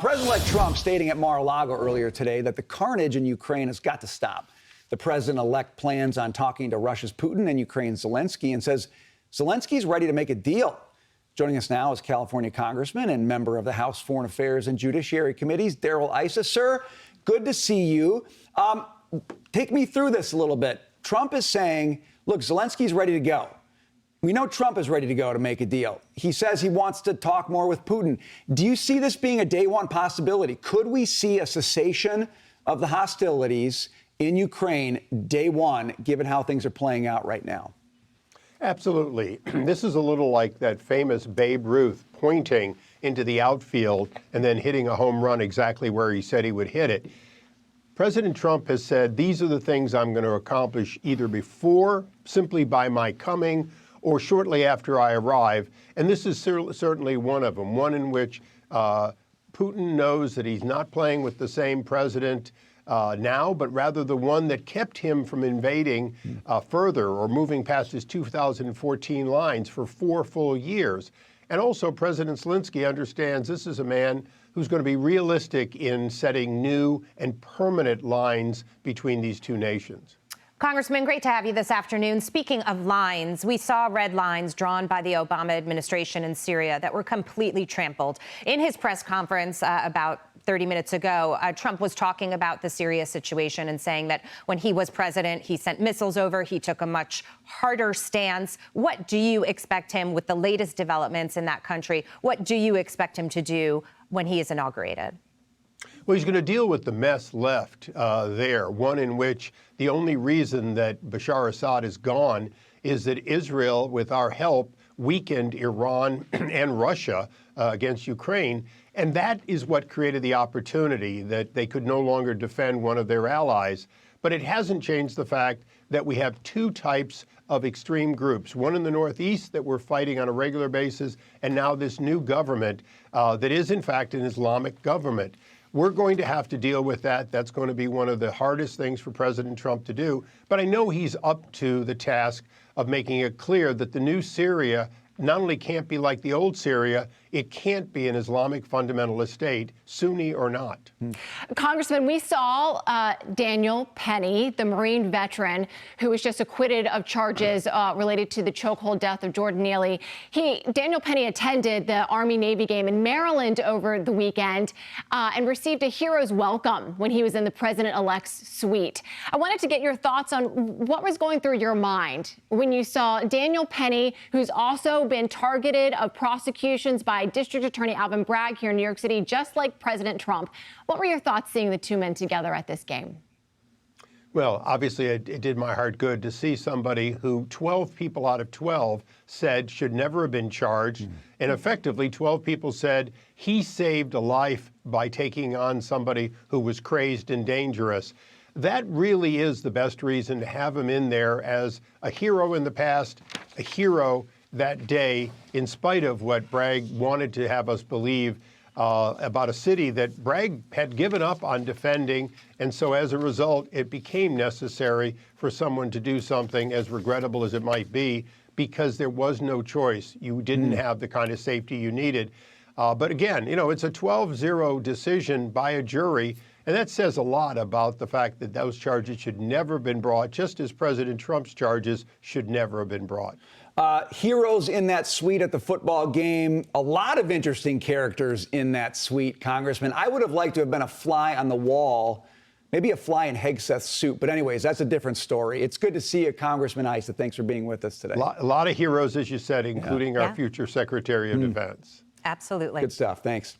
President-elect Trump stating at Mar-a-Lago earlier today that the carnage in Ukraine has got to stop. The president-elect plans on talking to Russia's Putin and Ukraine's Zelensky and says Zelensky's ready to make a deal. Joining us now is California Congressman and member of the House Foreign Affairs and Judiciary Committees, Darrell Issa. Sir, good to see you. Take me through this a little bit. Trump is saying, look, Zelensky's ready to go. We know Trump is ready to go to make a deal. He says he wants to talk more with Putin. Do you see this being a day one possibility? Could we see a cessation of the hostilities in Ukraine day one, given how things are playing out right now? Absolutely. This is a little like that famous Babe Ruth pointing into the outfield and then hitting a home run exactly where he said he would hit it. President Trump has said, these are the things I'm going to accomplish either before, simply by my coming, or shortly after I arrive. And this is certainly one of them, one in which Putin knows that he's not playing with the same president now, but rather the one that kept him from invading further or moving past his 2014 lines for 4 full years. And also President Zelensky understands this is a man who's going to be realistic in setting new and permanent lines between these two nations. Congressman, great to have you this afternoon. Speaking of lines, we saw red lines drawn by the Obama administration in Syria that were completely trampled. In his press conference about 30 minutes ago, Trump was talking about the Syria situation and saying that when he was president, he sent missiles over. He took a much harder stance. What do you expect him, with the latest developments in that country, what do you expect him to do when he is inaugurated? Well, he's going to deal with the mess left there, one in which the only reason that Bashar al-Assad is gone is that Israel, with our help, weakened Iran and Russia against Ukraine. And that is what created the opportunity that they could no longer defend one of their allies. But it hasn't changed the fact that we have two types of extreme groups, one in the Northeast that we're fighting on a regular basis, and now this new government that is, in fact, an Islamic government. We're going to have to deal with that. That's going to be one of the hardest things for President Trump to do. But I know he's up to the task of making it clear that the new Syria not only can't be like the old Syria, it can't be an Islamic fundamentalist state, Sunni or not. Congressman, we saw Daniel Penny, the Marine veteran who was just acquitted of charges related to the chokehold death of Jordan Neely. Daniel Penny attended the Army-Navy game in Maryland over the weekend and received a hero's welcome when he was in the president-elect's suite. I wanted to get your thoughts on what was going through your mind when you saw Daniel Penny, who's also been targeted of prosecutions by District Attorney Alvin Bragg here in New York City, just like President Trump. What were your thoughts seeing the two men together at this game? Well, obviously, it did my heart good to see somebody who 12 people out of 12 said should never have been charged. And effectively, 12 people said he saved a life by taking on somebody who was crazed and dangerous. That really is the best reason to have him in there as a hero in the past, a hero that day, in spite of what Bragg wanted to have us believe about a city that Bragg had given up on defending. And so as a result, it became necessary for someone to do something, as regrettable as it might be, because there was no choice. You didn't have the kind of safety you needed. But again, you know, it's a 12-0 decision by a jury. And that says a lot about the fact that those charges should never have been brought, just as President Trump's charges should never have been brought. Heroes in that suite at the football game. A lot of interesting characters in that suite, Congressman. I would have liked to have been a fly on the wall, maybe a fly in Hegseth's suit. But anyways, that's a different story. It's good to see you, Congressman Issa. Thanks for being with us today. A lot of heroes, as you said, including our future Secretary of Defense. Absolutely. Good stuff. Thanks.